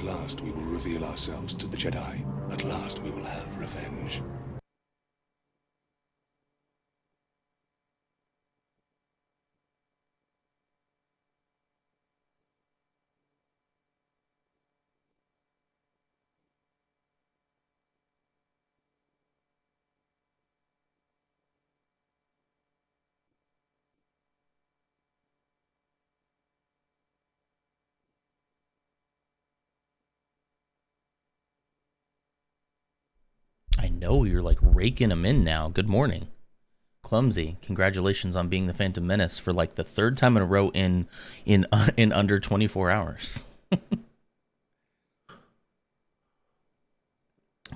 last we will reveal ourselves to the Jedi. At last we will have revenge. I know you're like raking them in now. Good morning. Clumsy, congratulations on being the Phantom Menace for like the third time in a row in under 24 hours.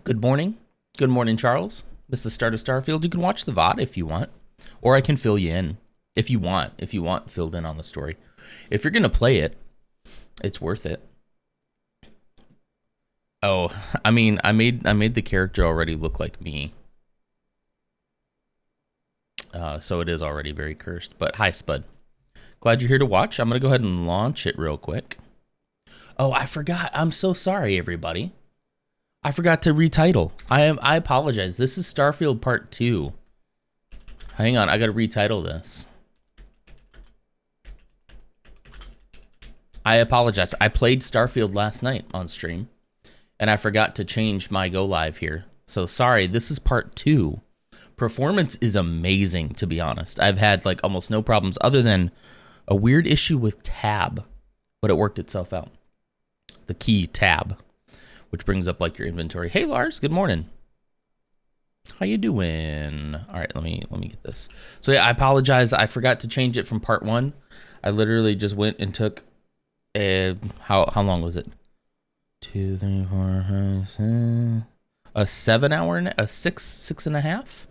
Good morning. Good morning, Charles. This is the start of Starfield. You can watch the VOD if you want, or I can fill you in if you want. If you want filled in on the story, if you're gonna play it, it's worth it. Oh, I mean, I made the character already look like me. So it is already very cursed. But hi, Spud. Glad you're here to watch. I'm going to go ahead and launch it real quick. Oh, I forgot. I'm so sorry, everybody. I forgot to retitle. I apologize. This is Starfield Part 2. Hang on. I got to retitle this. I apologize. I played Starfield last night on stream, and I forgot to change my go live here. So sorry. This is Part 2. Performance is amazing, to be honest. I've had like almost no problems other than a weird issue with tab, but it worked itself out. The key tab, which brings up like your inventory. Hey Lars, good morning. How you doing? All right, let me get this. So yeah, I apologize. I forgot to change it from part 1. I literally just went and took how long was it? 2, 3, 4, 5, 6, a 7 hour, a 6.5.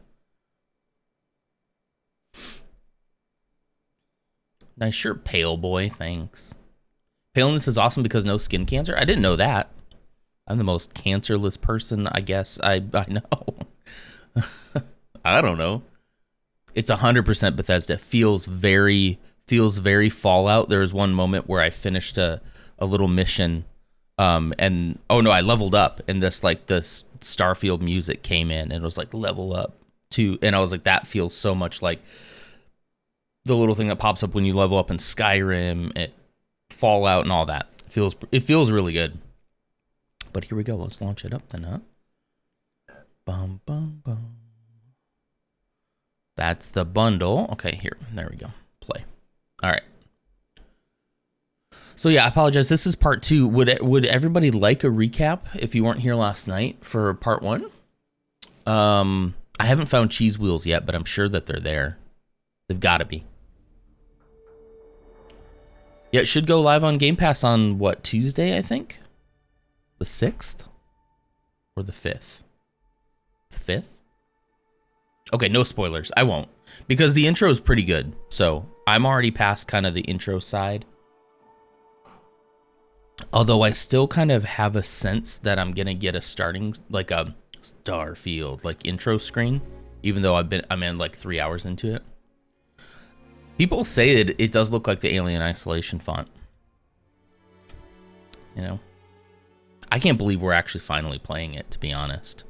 Nice shirt, Pale Boy. Thanks. Paleness is awesome because no skin cancer. I didn't know that. I'm the most cancerless person, I guess. I know. I don't know. It's 100% Bethesda. Feels very Fallout. There was one moment where I finished a little mission, and oh no, I leveled up, and this Starfield music came in, and it was like level up to, and I was like, that feels so much like the little thing that pops up when you level up in Skyrim, Fallout, and all that. It feels really good. But here we go. Let's launch it up then, huh? Bum, bum, bum. That's the bundle. Okay, there we go. Play. All right. So yeah, I apologize. This is part 2. Would everybody like a recap if you weren't here last night for part 1? I haven't found cheese wheels yet, but I'm sure that they're there. They've got to be. Yeah, it should go live on Game Pass on, what, Tuesday, I think? The 6th? Or the 5th? The 5th? Okay, no spoilers. I won't. Because the intro is pretty good. So, I'm already past kind of the intro side. Although I still kind of have a sense that I'm going to get a starting, like a Starfield, like intro screen. Even though I'm in like 3 hours into it. People say it does look like the Alien Isolation font. You know? I can't believe we're actually finally playing it, to be honest.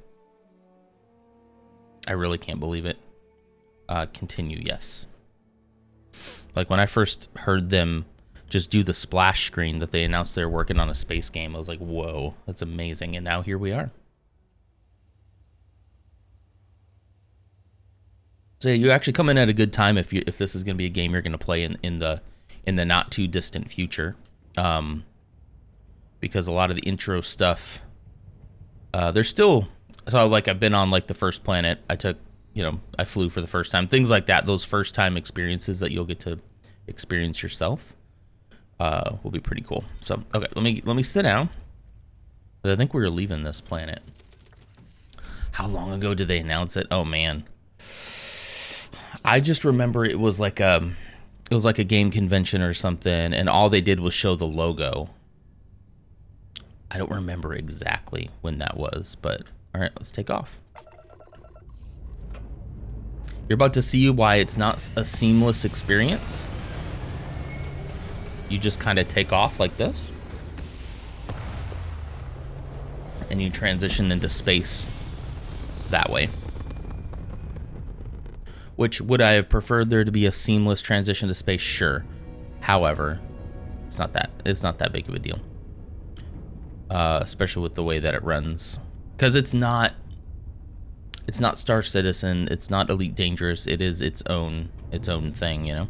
I really can't believe it. Continue, yes. Like when I first heard them just do the splash screen that they announced they were working on a space game, I was like, whoa, that's amazing. And now here we are. So yeah, you actually come in at a good time if this is going to be a game you're going to play in the not too distant future, because a lot of the intro stuff, there's still, so like I've been on like the first planet, I flew for the first time, things like that. Those first time experiences that you'll get to experience yourself will be pretty cool. So okay, let me sit down. I think we were leaving this planet. How long ago did they announce it? Oh man. I just remember it was like a game convention or something, and all they did was show the logo. I don't remember exactly when that was, but all right, let's take off. You're about to see why it's not a seamless experience. You just kind of take off like this. and you transition into space that way. Which, would I have preferred there to be a seamless transition to space? Sure. However, it's not that big of a deal. Especially with the way that it runs. Because it's not Star Citizen, it's not Elite Dangerous, it is its own thing, you know?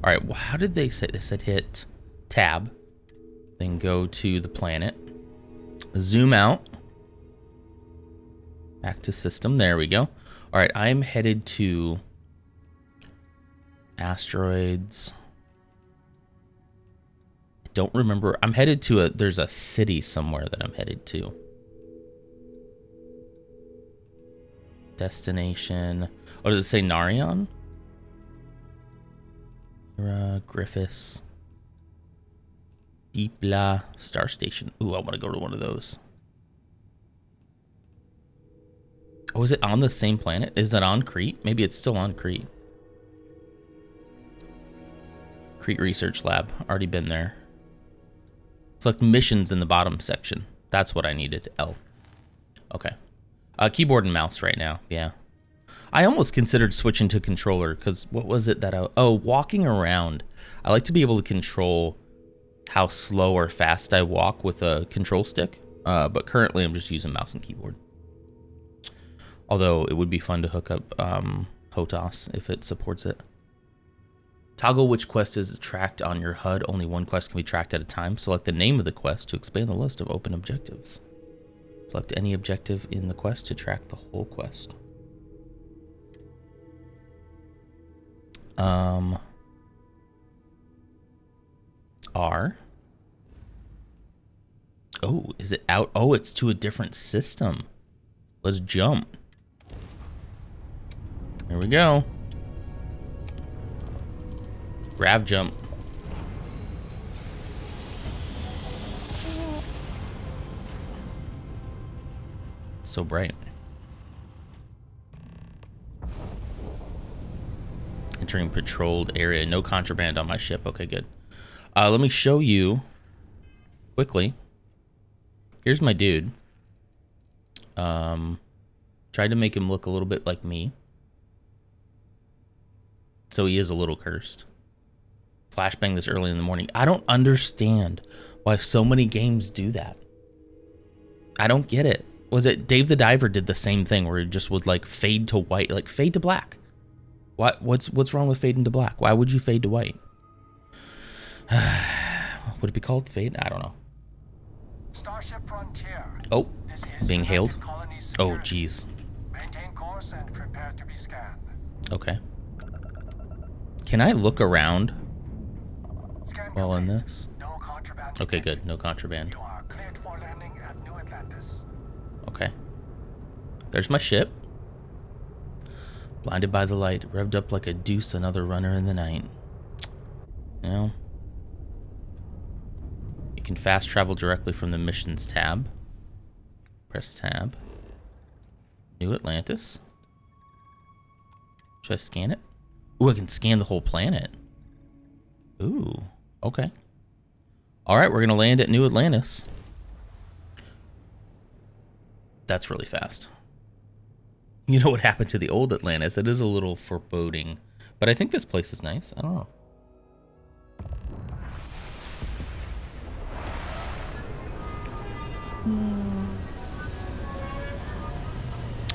Alright, well, how did they say this? It hit tab, then go to the planet, zoom out, back to system, there we go. Alright, I'm headed to asteroids. I don't remember, I'm headed to there's a city somewhere that I'm headed to. Destination, oh, does it say Narion? Griffiths. Deepla Star Station. Ooh, I want to go to one of those. Oh, is it on the same planet? Is it on Crete? Maybe it's still on Crete. Crete Research Lab. Already been there. Select missions in the bottom section. That's what I needed. L. Okay. Keyboard and mouse right now. Yeah. I almost considered switching to controller because what was it that walking around. I like to be able to control how slow or fast I walk with a control stick. But currently I'm just using mouse and keyboard. Although it would be fun to hook up HOTAS if it supports it. Toggle which quest is tracked on your HUD. Only one quest can be tracked at a time. Select the name of the quest to expand the list of open objectives. Select any objective in the quest to track the whole quest. R. Oh, is it out? Oh, it's to a different system. Let's jump. Here we go. Grav jump. So bright. Entering patrolled area. No contraband on my ship. Okay, good. Let me show you quickly. Here's my dude. Tried to make him look a little bit like me. So he is a little cursed. Flashbang this early in the morning. I don't understand why so many games do that. I don't get it. Was it Dave the Diver did the same thing where it just would like fade to white, like fade to black? What's wrong with fading to black? Why would you fade to white? Would it be called fade? I don't know. Starship Frontier. Oh, being hailed. Oh, geez. Maintain course and prepare to be scanned. Okay. Can I look around Scan while in this? No contraband. Okay, good. No contraband. You are cleared for landing at New Atlantis. Okay. There's my ship. Blinded by the light, revved up like a deuce, another runner in the night. You know? You can fast travel directly from the missions tab. Press tab. New Atlantis. Should I scan it? Ooh, I can scan the whole planet. Ooh, okay. All right, we're going to land at New Atlantis. That's really fast. You know what happened to the old Atlantis? It is a little foreboding. But I think this place is nice. I don't know.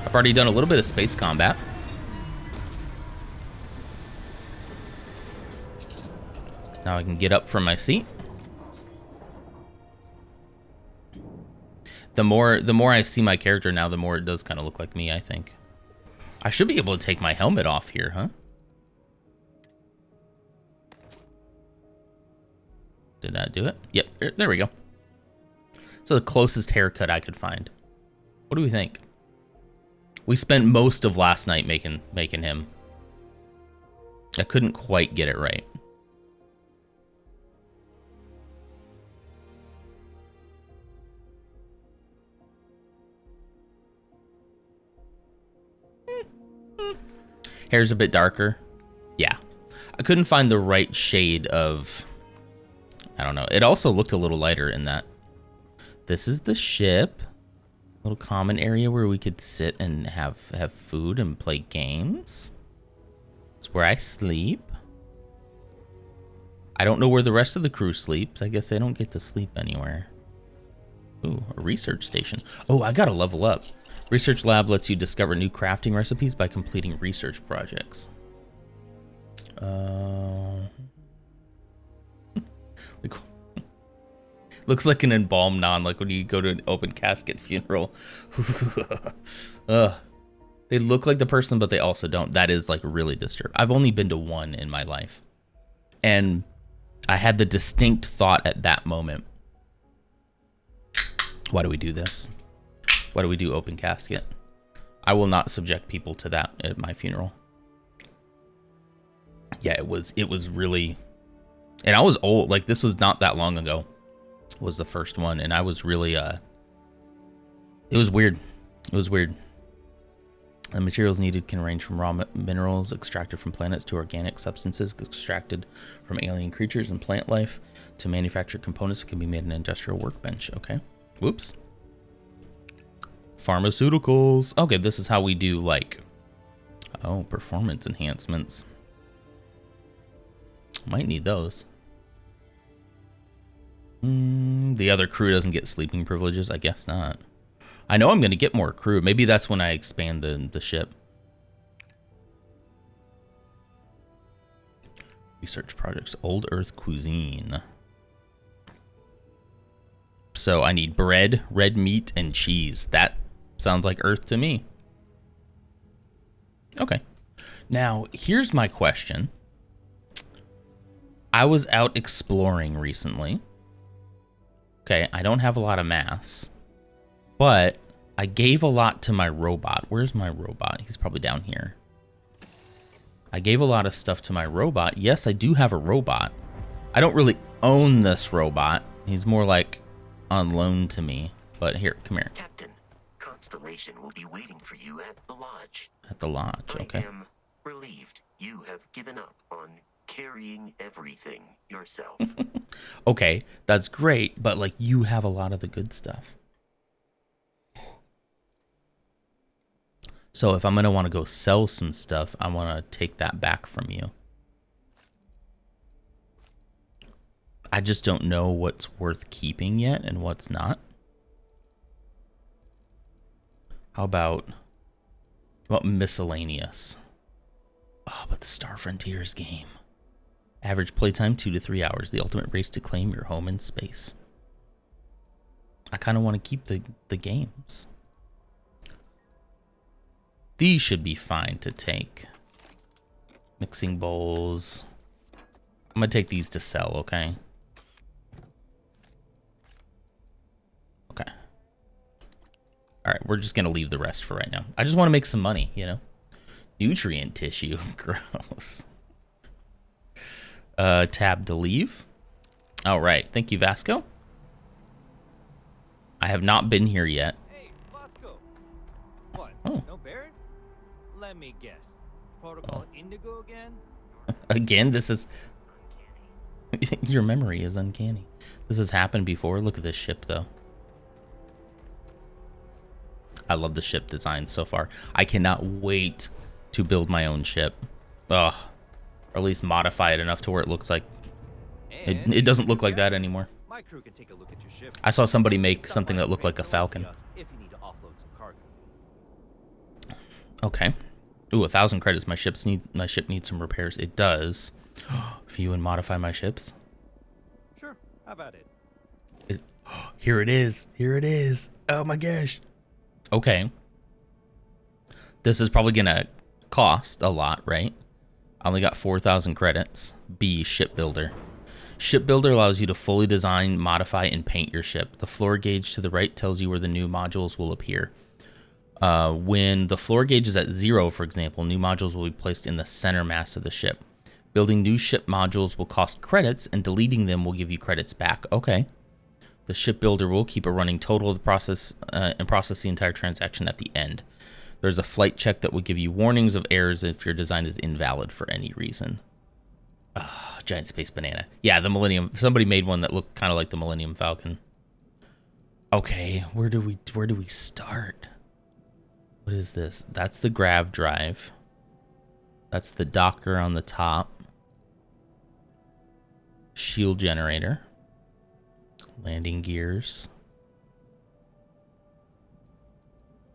I've already done a little bit of space combat. Now I can get up from my seat. The more I see my character now, the more it does kind of look like me, I think. I should be able to take my helmet off here, huh? Did that do it? Yep, there we go. So the closest haircut I could find. What do we think? We spent most of last night making him. I couldn't quite get it right. Hair's a bit darker. Yeah. I couldn't find the right shade of... I don't know. It also looked a little lighter in that. This is the ship. Little common area where we could sit and have food and play games. It's where I sleep. I don't know where the rest of the crew sleeps. I guess they don't get to sleep anywhere. Ooh, a research station. Oh, I gotta level up. Research lab lets you discover new crafting recipes by completing research projects. Looks like an embalmed non, like when you go to an open casket funeral. They look like the person, but they also don't. That is like really disturbing. I've only been to one in my life. And I had the distinct thought at that moment. Why do we do this? Why do we do open casket? I will not subject people to that at my funeral. Yeah, it was really, and I was old. Like, this was not that long ago. Was the first one, and I was really it was weird. It was weird. The materials needed can range from raw minerals extracted from planets to organic substances extracted from alien creatures and plant life to manufactured components that can be made in an industrial workbench. Okay. Whoops. Pharmaceuticals. Okay, this is how we do, like, oh, performance enhancements. Might need those. The other crew doesn't get sleeping privileges? I guess not. I know I'm going to get more crew. Maybe that's when I expand the ship. Research projects. Old Earth cuisine. So I need bread, red meat, and cheese. That sounds like Earth to me. Okay. Now, here's my question. I was out exploring recently. Okay, I don't have a lot of mass, but I gave a lot to my robot. Where's my robot? He's probably down here. I gave a lot of stuff to my robot. Yes, I do have a robot. I don't really own this robot. He's more like on loan to me. But here, come here. Captain, Constellation will be waiting for you at the lodge. At the lodge, okay. I am relieved you have given up on carrying everything yourself. Okay, that's great, but like, you have a lot of the good stuff. So if I'm gonna want to go sell some stuff, I want to take that back from you. I just don't know what's worth keeping yet and what's not. How about miscellaneous? Oh, but the Star Frontiers game. Average playtime 2 to 3 hours. The ultimate race to claim your home in space. I kind of want to keep the games. These should be fine to take. Mixing bowls. I'm going to take these to sell, okay? Okay. Alright, we're just going to leave the rest for right now. I just want to make some money, you know? Nutrient tissue. Gross. Tab to leave. All right. Thank you, Vasco. I have not been here yet. Hey, Vasco. What? Oh. No Baron? Let me guess. Protocol Indigo again? Again, this is... Your memory is uncanny. This has happened before. Look at this ship, though. I love the ship design so far. I cannot wait to build my own ship. Ugh. Or at least modify it enough to where it looks like... It doesn't look like that anymore. My crew can take a look at your ship. I saw somebody make something that looked like a falcon. If you need to offload some cargo. Okay. Ooh, 1,000 credits. My ship needs some repairs. It does. View and modify my ships. Sure, how about it? Here it is. Here it is. Oh my gosh. Okay. This is probably gonna cost a lot, right? I only got 4,000 credits. B, shipbuilder. Shipbuilder allows you to fully design, modify, and paint your ship. The floor gauge to the right tells you where the new modules will appear. When the floor gauge is at 0, for example, new modules will be placed in the center mass of the ship. Building new ship modules will cost credits, and deleting them will give you credits back. Okay. The shipbuilder will keep a running total of the process and process the entire transaction at the end. There's a flight check that will give you warnings of errors if your design is invalid for any reason. Giant space banana. Yeah, the Millennium. Somebody made one that looked kind of like the Millennium Falcon. Okay, where do we start? What is this? That's the grav drive. That's the Docker on the top. Shield generator. Landing gears.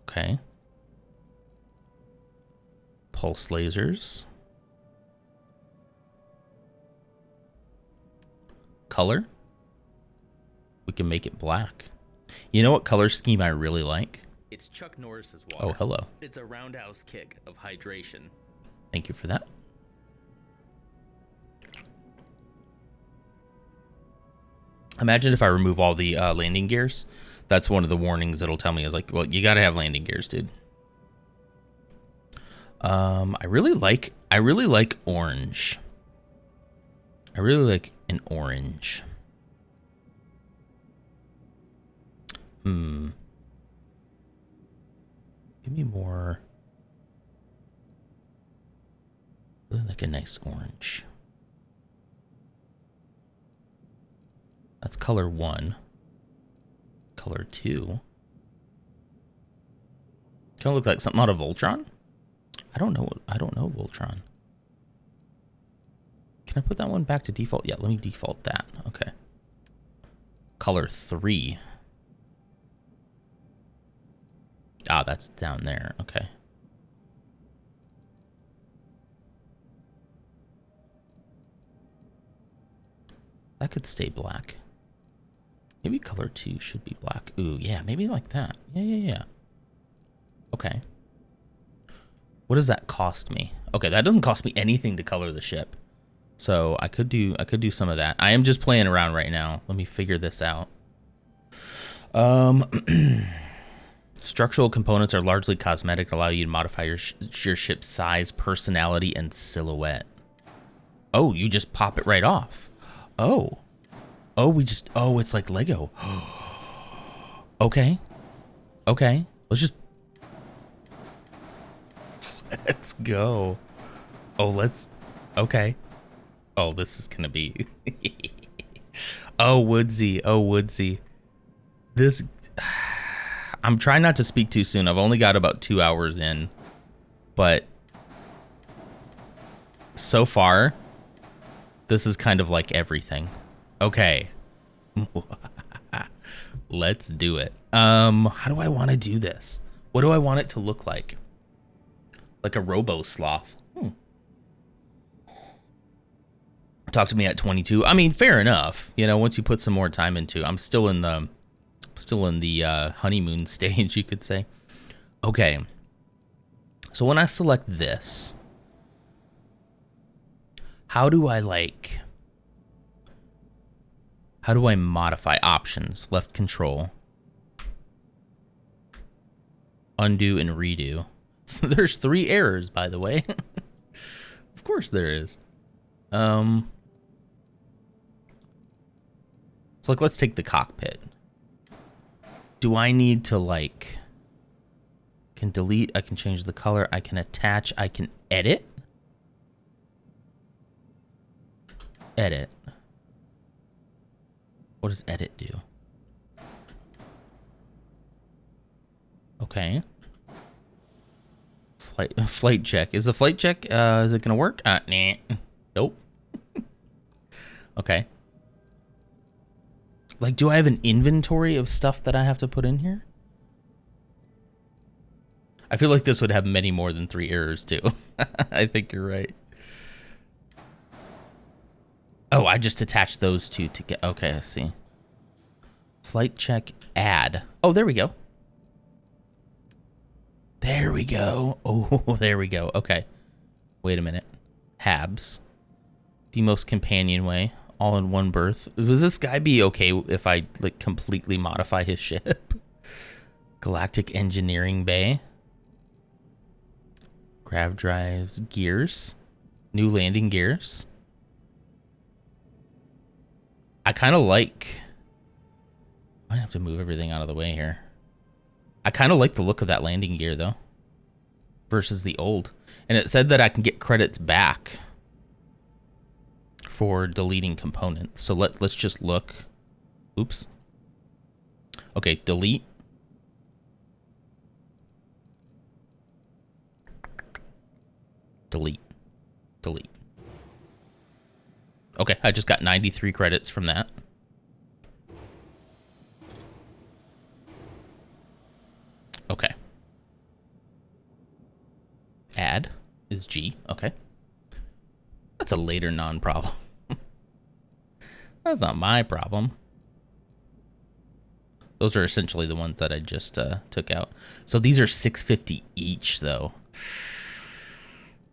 Okay. Pulse lasers. Color. We can make it black. You know what color scheme I really like? It's Chuck Norris's water. Oh, hello. It's a roundhouse kick of hydration. Thank you for that. Imagine if I remove all the landing gears. That's one of the warnings it'll tell me is like, well, you gotta have landing gears, dude. I really like orange. I really like an orange. Give me more. Really like a nice orange. That's color 1. Color 2. Kind of look like something out of Voltron. I don't know Voltron. Can I put that one back to default? Yeah, let me default that. Okay. Color 3. Ah, that's down there. Okay. That could stay black. Maybe color 2 should be black. Ooh, yeah, maybe like that. Yeah. Okay. What does that cost me? Okay, that doesn't cost me anything to color the ship. So I could do some of that. I am just playing around right now. Let me figure this out. Structural components are largely cosmetic, allow you to modify your ship's size, personality, and silhouette. Oh, you just pop it right off. Oh, it's like Lego. Okay. Let's go. Okay. Oh, this is gonna be. Oh, Woodsy. This. I'm trying not to speak too soon. I've only got about 2 hours in, but so far, this is kind of like everything. Okay. Let's do it. How do I want to do this? What do I want it to look like? Like a robo-sloth. Talk to me at 22. I mean, fair enough. You know, once you put some more time into, I'm still in the honeymoon stage, you could say. Okay. So when I select this, how do I modify options? Left control. Undo and redo. There's 3 errors, by the way. Of course there is. So like, let's take the cockpit. Do I need to can delete, I can change the color, I can attach, I can edit? Edit. What does edit do? Okay. Flight check. Is the flight check, is it gonna work? Nah. Nope. Okay. Like, do I have an inventory of stuff that I have to put in here? I feel like this would have many more than 3 errors, too. I think you're right. Oh, I just attached those two to get... Okay, I see. Flight check, add. Oh, there we go. There we go. Oh, there we go. Okay. Wait a minute. Habs. Demos companionway. All in one berth. Does this guy be okay if I completely modify his ship? Galactic engineering bay. Grav drives. Gears. New landing gears. I kind of like... I might have to move everything out of the way here. I kind of like the look of that landing gear, though. Versus the old. And it said that I can get credits back for deleting components. So let's just look. Oops. Okay, delete. Delete. Delete. Okay, I just got 93 credits from that. Okay. Add is G. Okay. That's a later non-problem. That's not my problem. Those are essentially the ones that I just took out. So these are $650 each, though.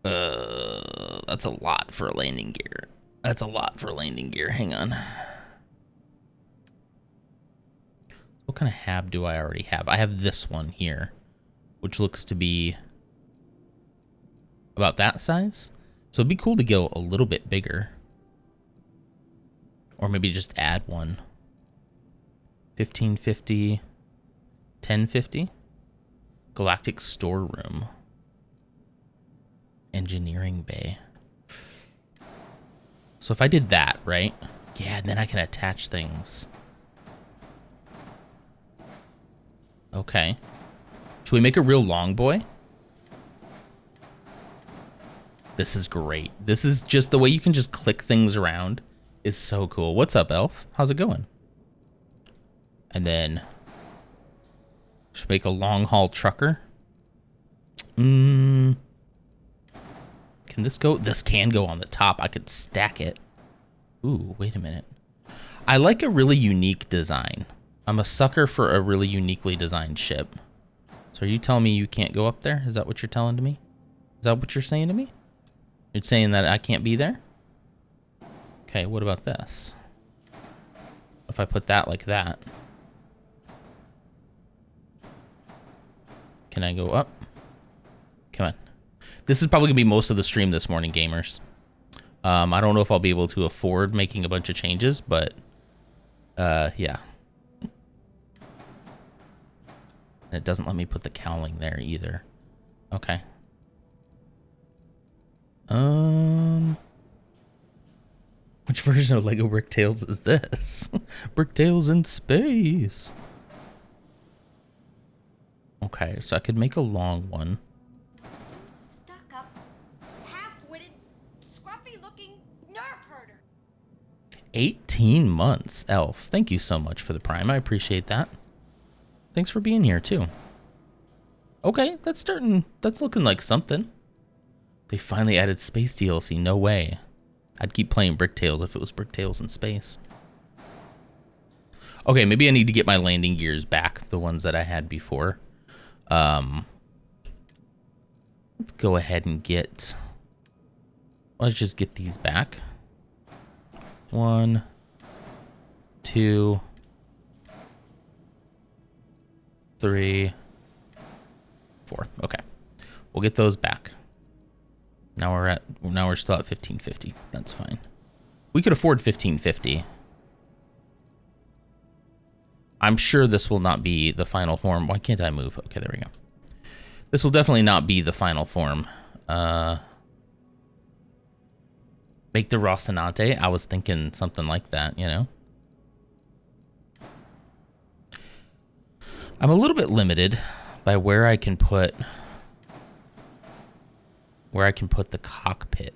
That's a lot for a landing gear. That's a lot for a landing gear. Hang on. What kind of hab do I already have? I have this one here, which looks to be about that size. So it'd be cool to go a little bit bigger. Or maybe just add one. 1550, 1050. Galactic storeroom. Engineering bay. So if I did that, right? Yeah, then I can attach things. Okay. Should we make a real long boy? This is great. This is just the way you can just click things around is so cool. What's up, Elf? How's it going? And then should make a long haul trucker. Can this go? This can go on the top. I could stack it. Ooh, wait a minute. I like a really unique design. I'm a sucker for a really uniquely designed ship. So are you telling me you can't go up there? Is that what you're telling to me? Is that what you're saying to me? You're saying that I can't be there? Okay, what about this? If I put that like that. Can I go up? Come on. This is probably going to be most of the stream this morning, gamers. I don't know if I'll be able to afford making a bunch of changes, but yeah. And it doesn't let me put the cowling there either. Okay. Which version of Lego Brick Tales is this? Brick Tales in space. Okay, so I could make a long one. Stuck up, half-witted, scruffy-looking nerf herder. 18 months, Elf. Thank you so much for the Prime. I appreciate that. Thanks for being here, too. Okay, that's looking like something. They finally added space DLC. No way. I'd keep playing Brick Tales if it was Brick Tales in space. Okay, maybe I need to get my landing gears back, the ones that I had before. Let's go ahead and let's just get these back. 1, 2, 3, 4. Okay, we'll get those back. Now we're still at 1550. That's fine. We could afford 1550. I'm sure this will not be the final form. Why can't I move? Okay, there we go. This will definitely not be the final form. Make the Rocinante. I was thinking something like that, you know? I'm a little bit limited by where I can put the cockpit.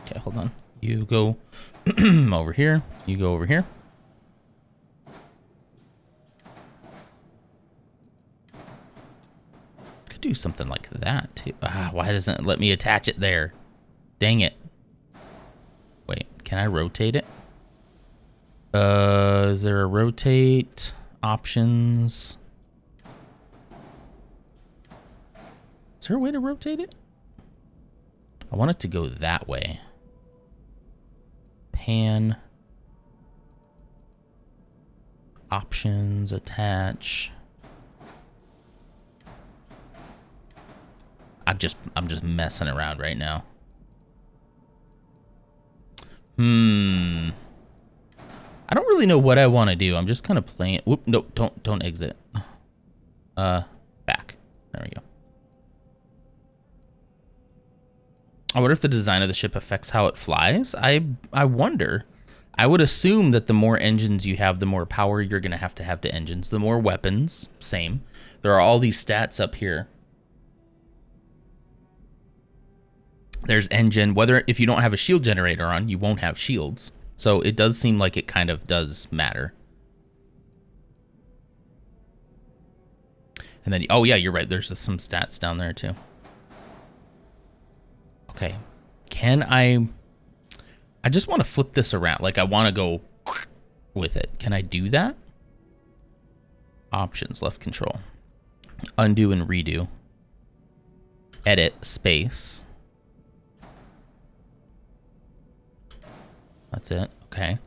Okay, hold on. You go over here. You go over here. Could do something like that too. Why doesn't it let me attach it there? Dang it. Wait, can I rotate it? Is there a rotate options? Is there a way to rotate it? I want it to go that way. Pan. Options, attach. I'm just messing around right now. I don't really know what I want to do. I'm just kind of playing. Whoop, nope, don't exit. Back. There we go. I wonder if the design of the ship affects how it flies. I wonder. I would assume that the more engines you have, the more power you're going to have to engines. The more weapons, same. There are all these stats up here. There's engine. If you don't have a shield generator on, you won't have shields. So it does seem like it kind of does matter. And then, oh yeah, you're right. There's some stats down there too. Okay. I just want to flip this around. Like I want to go with it. Can I do that? Options, left control. Undo and redo. Edit, space. That's it. Okay.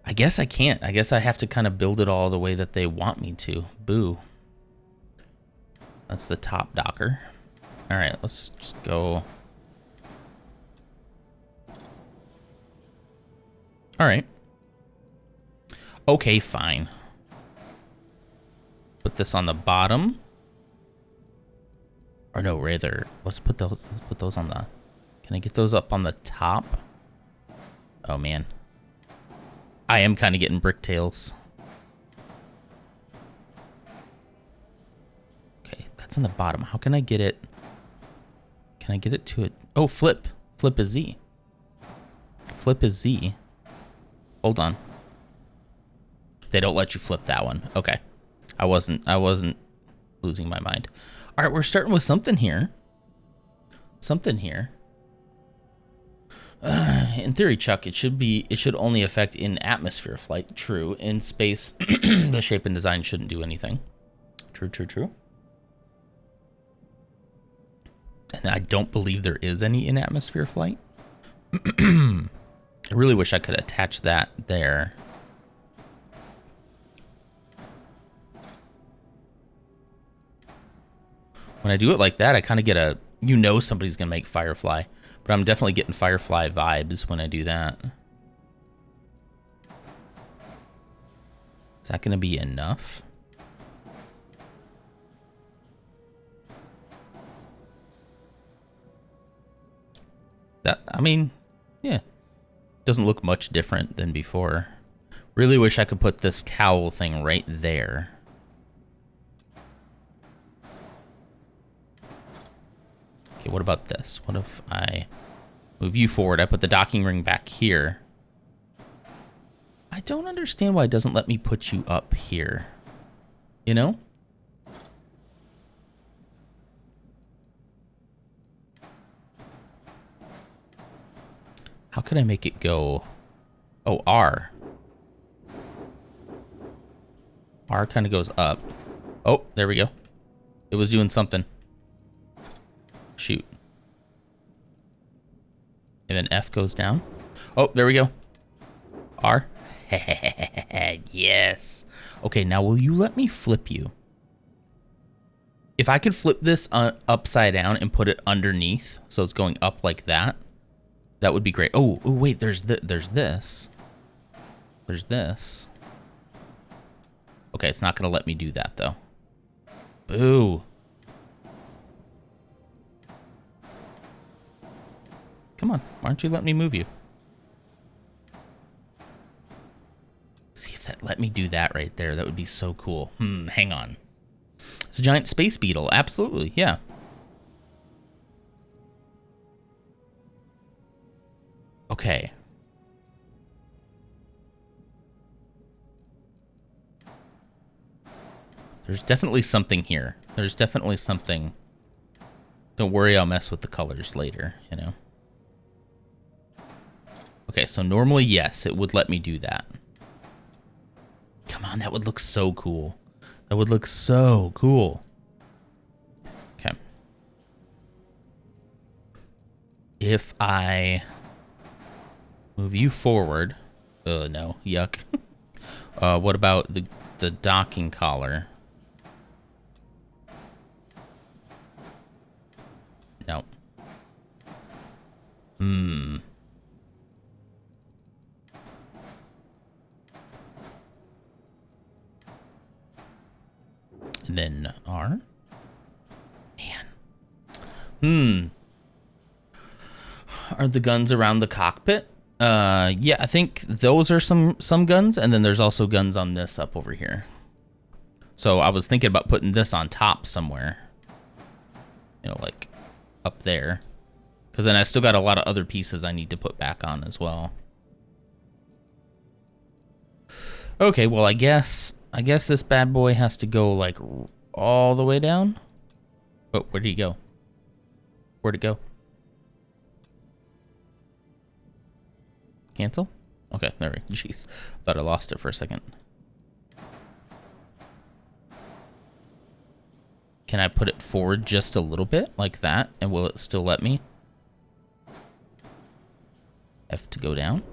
I guess I can't. I guess I have to kind of build it all the way that they want me to. Boo. That's the top docker. All right, let's just go. All right. Okay, fine. Put this on the bottom. Or no, rather, let's put those on the. Can I get those up on the top? Oh man. I am kind of getting bricktails. Okay, that's on the bottom. How can I get it? Can I get it to it? Oh, flip. Flip is Z. Flip is Z. Hold on. They don't let you flip that one. Okay. I wasn't losing my mind. All right, we're starting with something here. Something here. In theory, Chuck, it should only affect in atmosphere flight. True. In space, the shape and design shouldn't do anything. True, true, true. And I don't believe there is any in atmosphere flight. I really wish I could attach that there. When I do it like that, I kind of get a, somebody's going to make Firefly. But I'm definitely getting Firefly vibes when I do that. Is that going to be enough? I mean, yeah. Doesn't look much different than before. Really wish I could put this cowl thing right there. Okay, what about this? What if I move you forward? I put the docking ring back here. I don't understand why it doesn't let me put you up here. You know? How can I make it go? Oh, R. R kind of goes up. Oh, there we go. It was doing something. Shoot. And then F goes down. Oh, there we go. R. Yes. Okay, now will you let me flip you? If I could flip this upside down and put it underneath, so it's going up like that, that would be great. Oh wait, there's this. There's this. Okay, it's not going to let me do that, though. Boo. Come on, why don't you let me move you? See if that let me do that right there. That would be so cool. Hang on. It's a giant space beetle. Absolutely, yeah. Okay. There's definitely something here. There's definitely something. Don't worry, I'll mess with the colors later, you know. Okay, so normally, yes, it would let me do that. Come on, that would look so cool. That would look so cool. Okay. If I move you forward. No, yuck. What about the docking collar? No. And then R. Man. are the guns around the cockpit. Yeah, I think those are some guns, and then there's also guns on this up over here. So I was thinking about putting this on top somewhere. You know, like up there. Because then I still got a lot of other pieces I need to put back on as well. Okay, well, I guess this bad boy has to go, like, all the way down. Oh, where'd he go? Where'd it go? Cancel? Okay, there we go. Jeez. Thought I lost it for a second. Can I put it forward just a little bit, like that, and will it still let me? F to go down.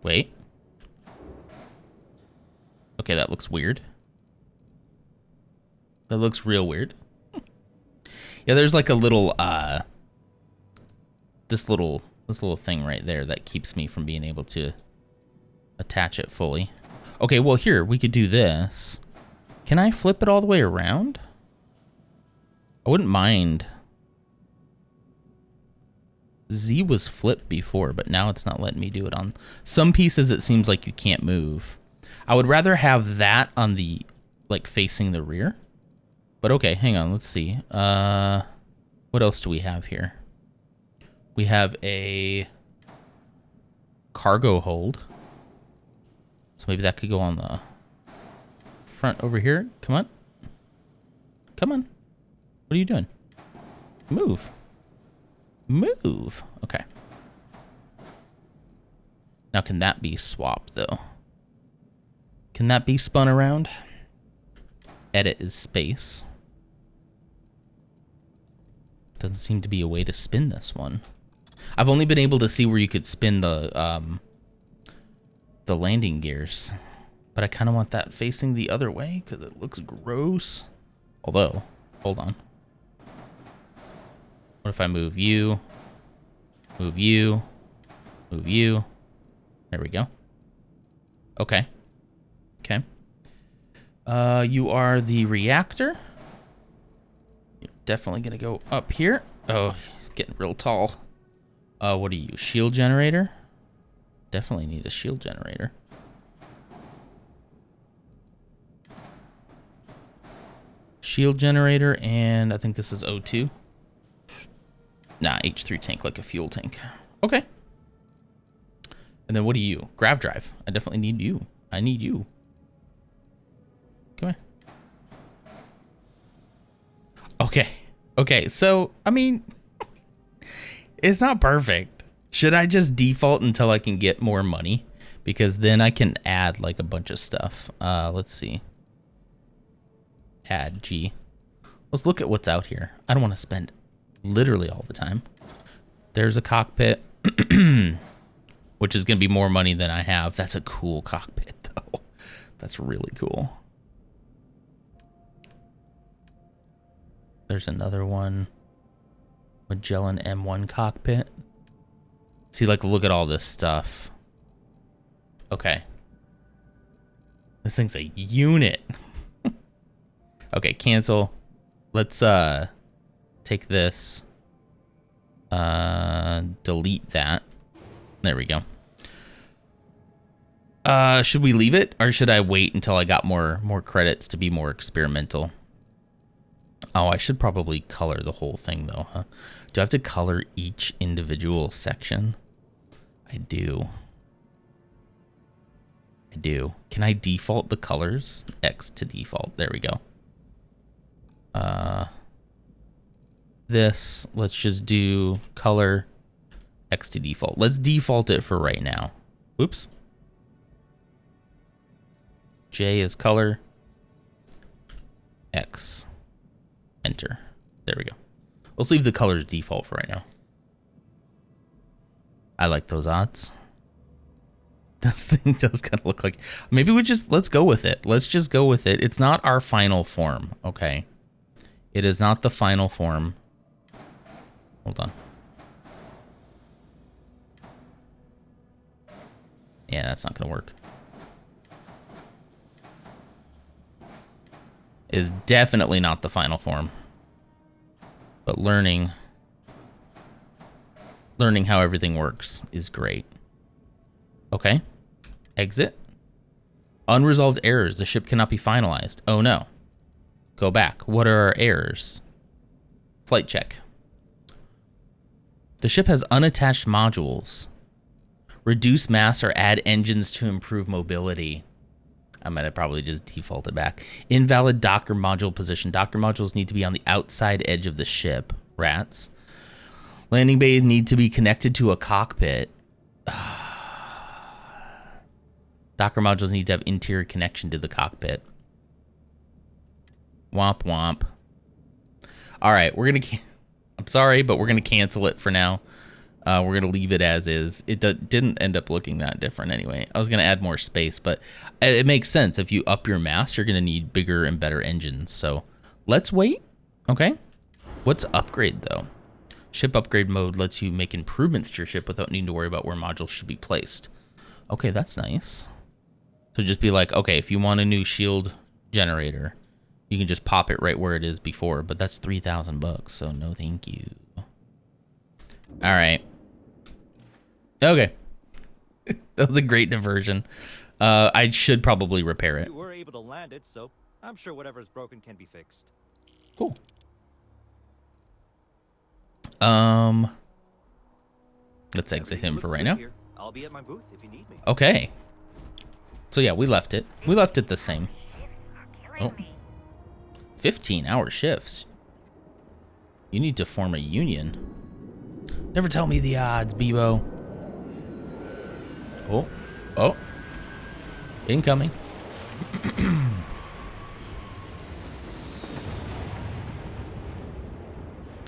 Wait. Okay, that looks weird. That looks real weird. Yeah, there's like a little this little thing right there that keeps me from being able to attach it fully. Okay, well here, we could do this. Can I flip it all the way around? I wouldn't mind. Z was flipped before, but now it's not letting me do it on some pieces. It seems like you can't move. I would rather have that on the, like, facing the rear. But okay, hang on, let's see. What else do we have here? We have a cargo hold. So maybe that could go on the front over here. Come on. Come on. What are you doing? Move. Move. Okay. Now, can that be swapped, though? Can that be spun around? Edit is space. Doesn't seem to be a way to spin this one. I've only been able to see where you could spin the landing gears. But I kind of want that facing the other way because it looks gross. Although, hold on. What if I move you, move you, move you? There we go. Okay. Okay. You are the reactor. You're definitely going to go up here. Oh, he's getting real tall. What are you? Shield generator? Definitely need a shield generator. Shield generator, and I think this is O2. Nah, H3 tank, like a fuel tank. Okay. And then what are you? Grav drive. I definitely need you. I need you. Come here. Okay. Okay, so, I mean, it's not perfect. Should I just default until I can get more money? Because then I can add, like, a bunch of stuff. Let's see. Add G. Let's look at what's out here. I don't want to spend literally all the time. There's a cockpit, which is going to be more money than I have. That's a cool cockpit, though. That's really cool. There's another one. Magellan M1 cockpit. See, like, look at all this stuff. Okay. This thing's a unit. Okay, cancel. Let's take this. Delete that. There we go. Should we leave it, or should I wait until I got more credits to be more experimental? Oh, I should probably color the whole thing, though, huh? Do I have to color each individual section? I do. I do. Can I default the colors? X to default. There we go. This, let's just do color X to default. Let's default it for right now. Oops. J is color. X. Enter. There we go. Let's leave the colors default for right now. I like those odds. This thing does kind of look like... Maybe let's go with it. Let's just go with it. It's not our final form, okay? It is not the final form. Hold on. Yeah, that's not going to work. Is definitely not the final form. But learning how everything works is great. Okay. Exit. Unresolved errors. The ship cannot be finalized. Oh no. Go back. What are our errors? Flight check. The ship has unattached modules. Reduce mass or add engines to improve mobility. I'm going to probably just default it back. Invalid Docker module position. Docker modules need to be on the outside edge of the ship. Rats. Landing bays need to be connected to a cockpit. Docker modules need to have interior connection to the cockpit. Womp womp. All right, we're going to... I'm sorry, but we're going to cancel it for now. We're going to leave it as is. It didn't end up looking that different anyway. I was going to add more space, but it makes sense. If you up your mass, you're going to need bigger and better engines. So let's wait. Okay. What's upgrade, though? Ship upgrade mode lets you make improvements to your ship without needing to worry about where modules should be placed. Okay, that's nice. So just be like, okay, if you want a new shield generator, you can just pop it right where it is before, but that's $3,000, so no thank you. All right. Okay. That was a great diversion. I should probably repair it. You were able to land it, so I'm sure whatever's broken can be fixed. Cool. Let's exit him for right now. Here. I'll be at my booth if you need me. Okay. So yeah, we left it. We left it the same. Oh. 15-hour shifts. You need to form a union. Never tell me the odds, Bebo. Oh. Oh. Incoming.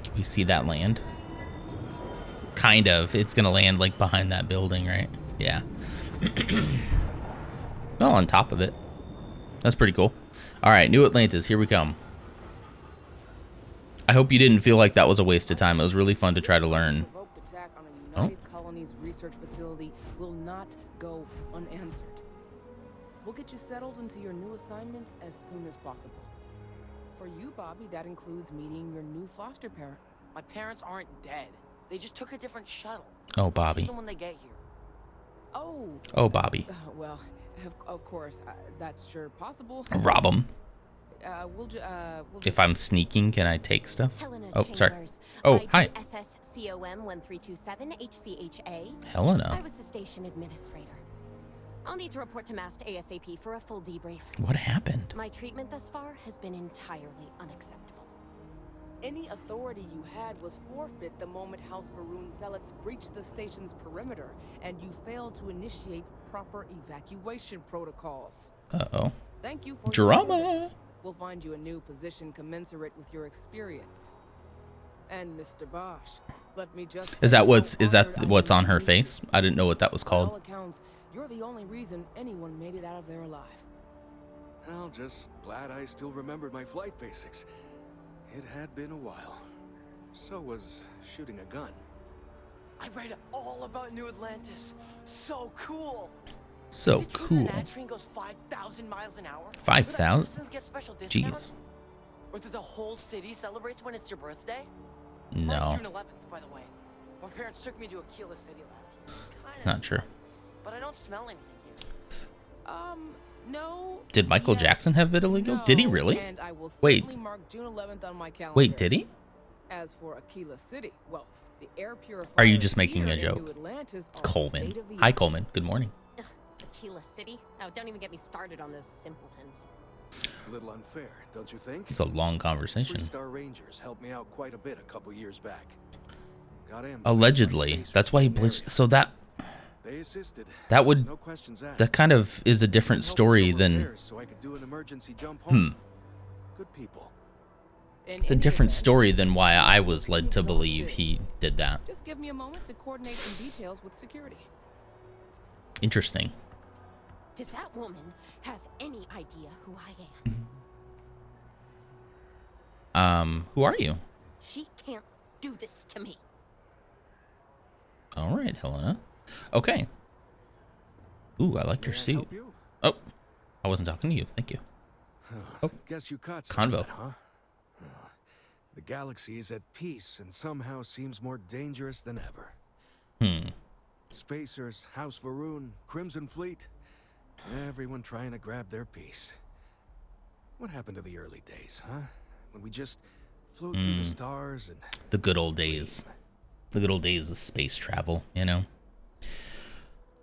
Can we see that land? Kind of. It's gonna land like behind that building, right? Yeah. Well, on top of it. That's pretty cool. All right, New Atlantis, here we come. I hope you didn't feel like that was a waste of time. It was really fun to try to learn. Attack on a United Colonies research facility will not go unanswered. We'll get you settled into your new assignments as soon as possible. For you, Bobby, that includes meeting your new foster parent. My parents aren't dead. They just took a different shuttle. Oh, I'll Bobby. see them when they get here. Oh. Oh, Bobby. Well, of course, that's sure possible. Rob him. We'll If I'm sneaking, can I take stuff? Helena Oh, sorry. Chambers, Oh, hi. IDSSCOM 1327 HCHA. Helena. I was the station administrator. I'll need to report to MAST ASAP for a full debrief. What happened? My treatment thus far has been entirely unacceptable. Any authority you had was forfeit the moment House Varun zealots breached the station's perimeter, and you failed to initiate proper evacuation protocols. Uh-oh. Thank you for Drama. your service. We'll find you a new position commensurate with your experience. And Mr. Bosch, let me just Is that what's what's on her face? I didn't know what that was By all called. accounts, you're the only reason anyone made it out of there alive. Well, just glad I still remembered my flight basics. It had been a while. So was shooting a gun. I read all about New Atlantis. So cool. So Is it true cool. that that train goes 5,000 miles an hour? 5,000? Do the citizens get special discounts? Jeez. Or do the whole city celebrates when it's your birthday? No. On June 11th, by the way. My parents took me to Aquila City last year. It's not true. But I don't smell anything here. No. Did Michael yes, Jackson have vitiligo? Did he no, really? And I will Wait. certainly mark June 11th on my calendar. Wait, did he? As for Aquila City, well, the air purifiers Are you just making here a in joke? New Atlantis are Coleman. state-of-the-art. Hi, Coleman. Good morning. Ugh, Aquila City? Oh, don't even get me started on those simpletons. A little unfair, don't you think? It's a long conversation. Three-star Rangers helped me out quite a bit a couple years back. Got ambushed Allegedly. on space That's why he from the bleached. area. So They assisted. that would No questions asked. that kind of is a different Helped me story show than repairs so I could do an emergency jump home. Good people. In it's a any different event, story than why I was led to exhausted. believe he did that. Just give me a moment to coordinate some details with security. Interesting. Does that woman have any idea who I am? Who are you? She can't do this to me. All right, Helena. Okay. Ooh, I like your May I suit. help you? Oh, I wasn't talking to you. Thank you. Oh. Guess you caught Convo. some of it, huh? The galaxy is at peace and somehow seems more dangerous than ever. Spacers, House Varun, Crimson Fleet, everyone trying to grab their piece. What happened to the early days, huh? When we just flew through the stars and... The good old days. The good old days of space travel, you know?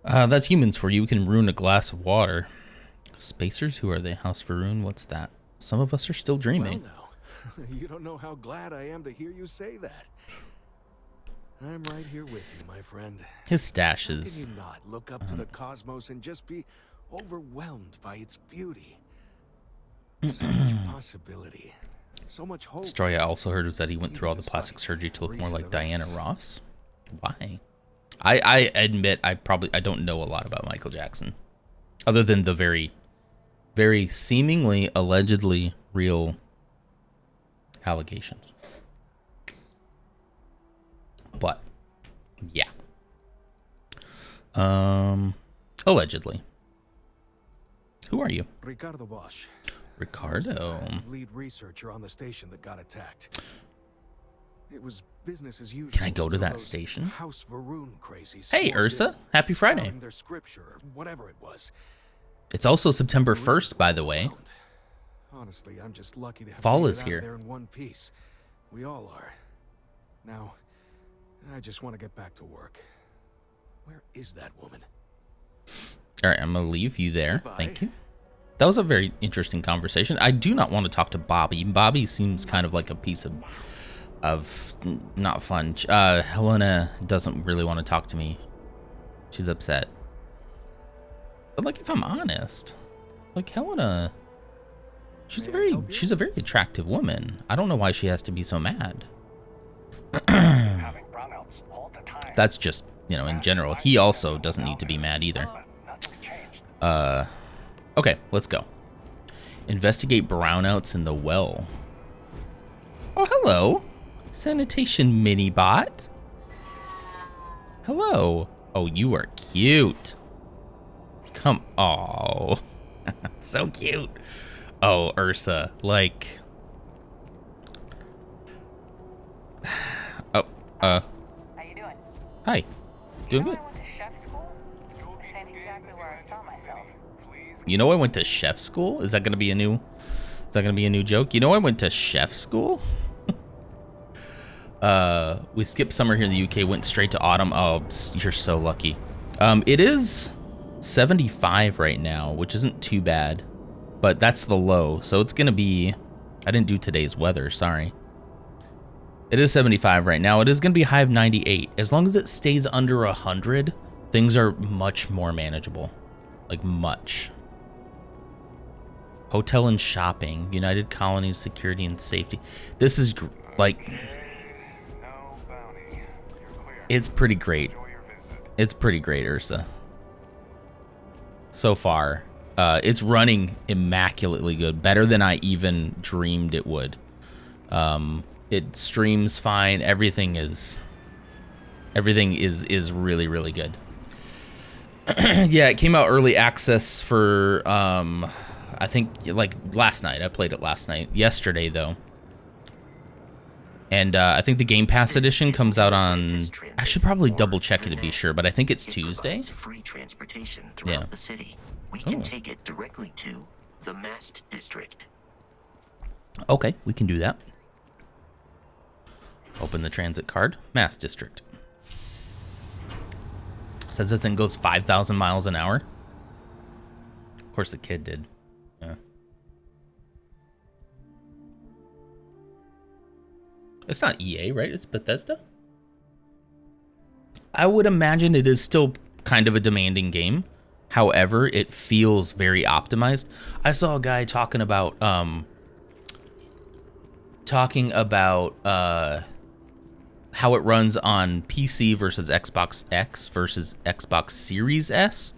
That's humans for you. We can ruin a glass of water. Spacers? Who are they? House Varun? What's that? Some of us are still dreaming. Well, now, you don't know how glad I am to hear you say that. I'm right here with you, my friend. His stashes. How can you not look up to the cosmos and just be overwhelmed by its beauty? So much possibility. So much hope. Story I also heard was that he went through all the plastic surgery to look more like Diana Ross. Why? I admit I don't know a lot about Michael Jackson, other than the very, very seemingly allegedly real allegations. But yeah, allegedly. Who are you? Ricardo Bosch. Ricardo. Lead researcher on the station that got attacked. It was business as usual. Can I go to until that those station? House Varun crazies Hey, swarmed Ursa. in, Happy Friday. spouting their scripture or whatever it was. It's also September 1st, by the way. Honestly, I'm just lucky to have Fall made it is out here. there in one piece. We all are. Now, I just want to get back to work. Where is that woman? All right, I'm going to leave you there. Goodbye. Thank you. That was a very interesting conversation. I do not want to talk to Bobby. Bobby seems kind of like a piece of not fun. Helena doesn't really want to talk to me. She's upset. But like, if I'm honest, like Helena, she's a very attractive woman. I don't know why she has to be so mad. Having brownouts all the time. That's just, in general. He also doesn't need to be mad either. Nothing's changed. Okay, let's go. Investigate brownouts in the well. Oh, hello. Sanitation mini bot. Hello. Oh, you are cute. Come. Oh, so cute. Oh, Ursa. Like. Oh. How you doing? Hi. Doing You good. know I went to chef school? This ain't exactly where I saw myself. You know I went to chef school? Is that gonna be a new joke? You know I went to chef school? We skipped summer here in the UK, went straight to autumn. Oh, you're so lucky. It is 75 right now, which isn't too bad, but that's the low. So it's gonna be, I didn't do today's weather, sorry. It is 75 right now. It is gonna be a high of 98. As long as it stays under 100, things are much more manageable. Like much. Hotel and shopping, United Colonies, security and safety. This is like, it's pretty great. It's pretty great, Ursa. So far, it's running immaculately good, better than I even dreamed it would. It streams fine. Everything is really, really good. Yeah, it came out early access for I think like last night. I played it last night. Yesterday though. And I think the Game Pass edition comes out on, I should probably double check it to be sure, but I think it's Tuesday. Free transportation throughout the city. We can take it directly to the Mast District. Okay, we can do that. Open the transit card. Mass District. Says this thing goes 5,000 miles an hour. Of course the kid did. Yeah. It's not EA, right? It's Bethesda? I would imagine it is still kind of a demanding game. However, it feels very optimized. I saw a guy talking about how it runs on PC versus Xbox X versus Xbox Series S.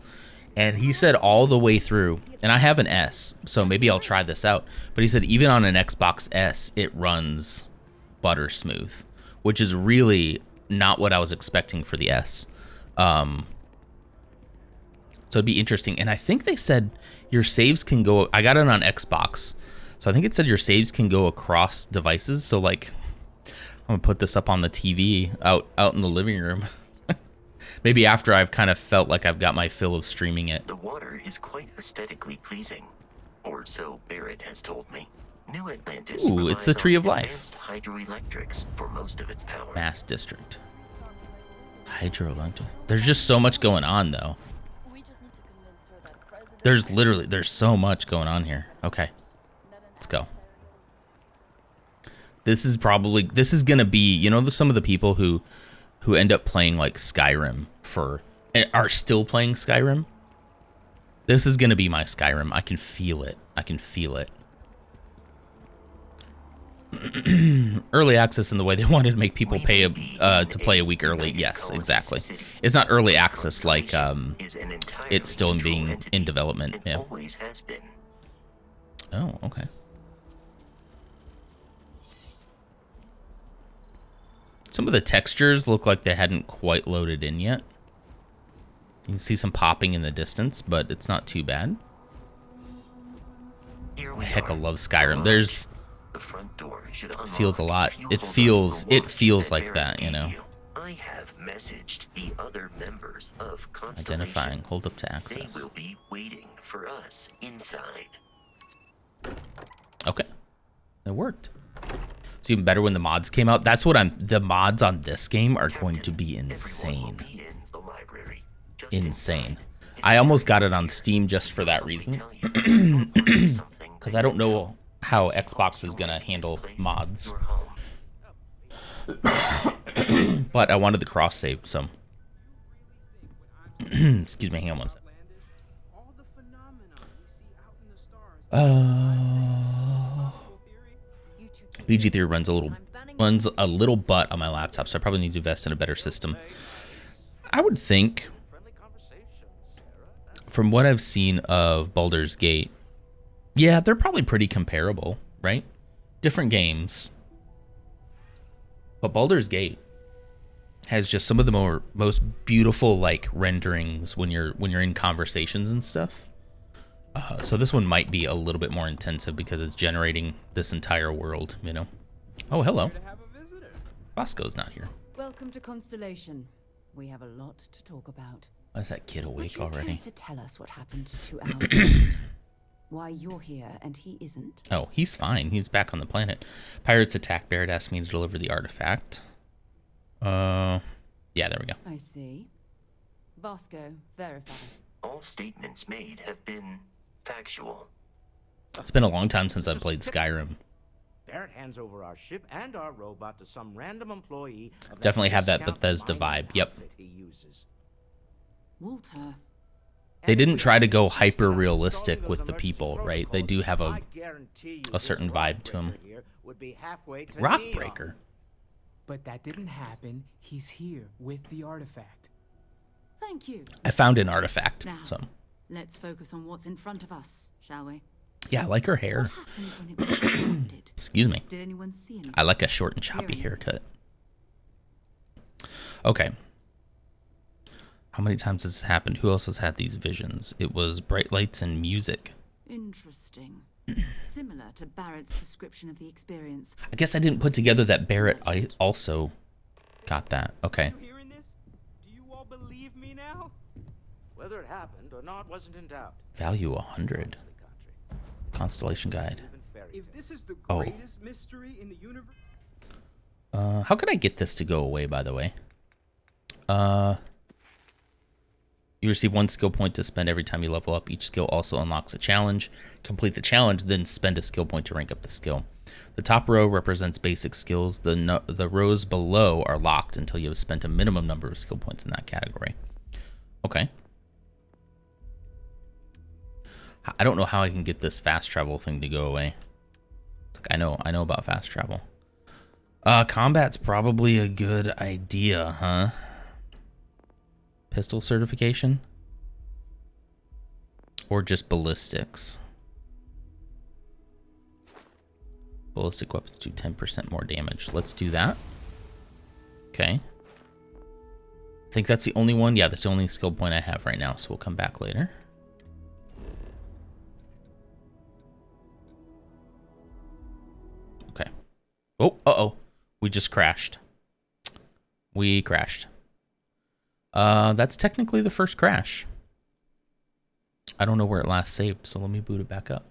And he said all the way through, and I have an S, so maybe I'll try this out. But he said even on an Xbox S, it runs butter smooth, which is really not what I was expecting for the S. So it'd be interesting. And I think they said your saves can go, I got it on Xbox, so I think it said your saves can go across devices. So like I'm gonna put this up on the TV out in the living room. Maybe after I've kind of felt like I've got my fill of streaming it. The water is quite aesthetically pleasing, or so Barrett has told me. New Atlantis Ooh, it's the Tree of Life. advanced hydroelectrics for most of its power. Mass District. Hydroelectric. There's just so much going on, though. There's so much going on here. Okay, let's go. This is gonna be, you know, some of the people who end up playing like Skyrim are still playing Skyrim. This is gonna be my Skyrim. I can feel it. Early access in the way they wanted to make people pay to play a week early. Yes, exactly. It's not early access like it's still being in development. Yeah. Always has been. Oh, okay. Some of the textures look like they hadn't quite loaded in yet. You can see some popping in the distance, but it's not too bad. Heck, I love Skyrim. There's feels a lot. It feels like that, you know. I have messaged the other members of Constellation. Identifying. Hold up to access. They will be waiting for us inside. Okay, it worked. It's even better when the mods came out. That's what the mods on this game are going to be insane. Insane. I almost got it on Steam just for that reason. Because I don't know how Xbox is gonna handle mods. But I wanted the cross save, so excuse me, hang on one second. BG3 runs a little butt on my laptop, so I probably need to invest in a better system. I would think, from what I've seen of Baldur's Gate, yeah, they're probably pretty comparable, right? Different games. But Baldur's Gate has just some of the most beautiful like renderings when you're in conversations and stuff. So this one might be a little bit more intensive because it's generating this entire world, you know. Oh, hello. Bosco's not here. Welcome to Constellation. We have a lot to talk about. Why is that kid awake Would you already? care to tell us what happened to our friend? Why you're here and he isn't? Oh, he's fine. He's back on the planet. Pirates attack. Barrett asked me to deliver the artifact. Yeah, there we go. I see. Bosco, verify. All statements made have been factual. It's been a long time since I've played Skyrim. Barrett hands over our ship and our robot to some random employee. Definitely have that Bethesda vibe. Yep. Walter. They didn't try to go hyper realistic with the people, right? They do have a certain vibe to them. Rockbreaker. But that didn't happen. He's here with the artifact. Thank you. I found an artifact. Now, so let's focus on what's in front of us, shall we? Yeah, I like her hair. What happened when it was extracted? Excuse me. Did anyone see anything? I like a short and choppy haircut. Okay. How many times has this happened? Who else has had these visions? It was bright lights and music. Interesting. Similar to Barrett's description of the experience. I guess I didn't put together that Barrett also got that. Okay. Do you all believe me now? Whether it happened or not wasn't in doubt. Value 100. Constellation guide. If this is the Oh. greatest mystery in the universe. How could I get this to go away, by the way? You receive 1 skill point to spend every time you level up. Each skill also unlocks a challenge. Complete the challenge, then spend a skill point to rank up the skill. The top row represents basic skills. The rows below are locked until you have spent a minimum number of skill points in that category. Okay. I don't know how I can get this fast travel thing to go away. It's like, I know about fast travel. Combat's probably a good idea, huh? Pistol certification? Or just ballistics? Ballistic weapons do 10% more damage. Let's do that. Okay. I think that's the only one. Yeah, that's the only skill point I have right now, so we'll come back later. Okay. Oh, uh-oh. We just crashed. We crashed. That's technically the first crash. I don't know where it last saved, so let me boot it back up.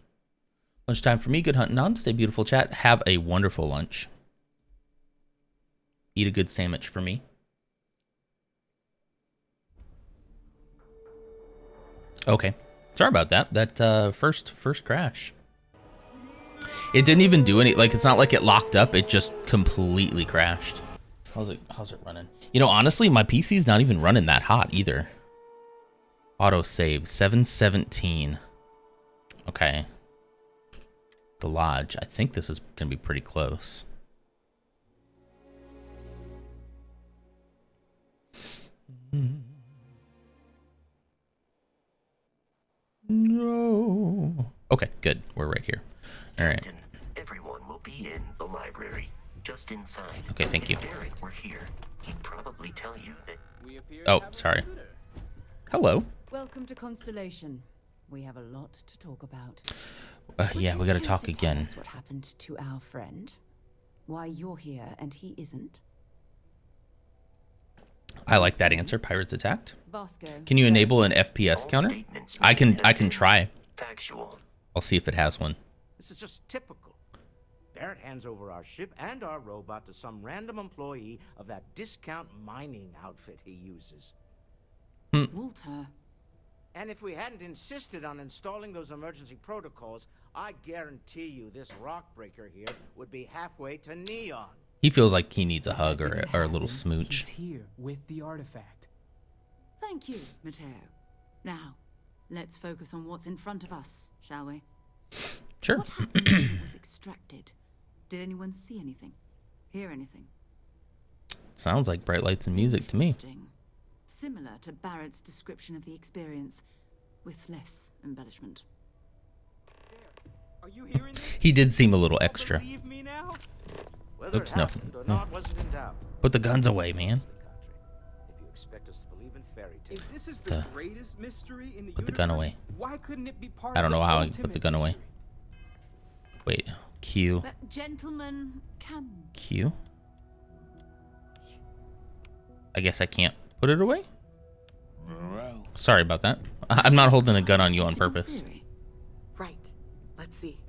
Lunchtime for me. Good hunting on. Stay beautiful, chat. Have a wonderful lunch. Eat a good sandwich for me. Okay. Sorry about that. That first crash. It didn't even do any, like, it's not like it locked up. It just completely crashed. How's it running? You know, honestly, my PC's not even running that hot either. Auto save 717. Okay. The lodge. I think this is gonna be pretty close. No. Okay, good. We're right here. All right. Everyone will be in the library, just inside. Okay, thank you. If Derek were here, he'd probably tell you that. Oh, sorry. Hello. Welcome to Constellation. We have a lot to talk about. Yeah, we gotta talk again. Tell us what happened to our friend? Why you're here and he isn't? I like that answer. Pirates attacked. Vasco, Can you enable an FPS counter? I can try. Factual. I'll see if it has one. This is just typical. Barrett hands over our ship and our robot to some random employee of that discount mining outfit he uses. Walter. And if we hadn't insisted on installing those emergency protocols, I guarantee you this rock breaker here would be halfway to Neon. He feels like he needs a hug or a little smooch. He's here with the artifact. Thank you, Matteo. Now, let's focus on what's in front of us, shall we? Sure. What happened when it was extracted? Did anyone see anything? Hear anything? Sounds like bright lights and music to me. Interesting. Similar to Barrett's description of the experience, with less embellishment. Are you hearing this? He did seem a little extra. Believe me now? Whether Oops, it no. happened or not wasn't in doubt. Put the guns away, man. If you expect us to believe in fairy tales. If this is the greatest mystery in the Put the gun away. why couldn't it be part I don't of know the how I ultimate put the gun away. mystery? Wait, Q. But gentlemen, can... Q. I guess I can't put it away? Sorry about that. I'm not holding a gun on you on purpose. Right. Let's see.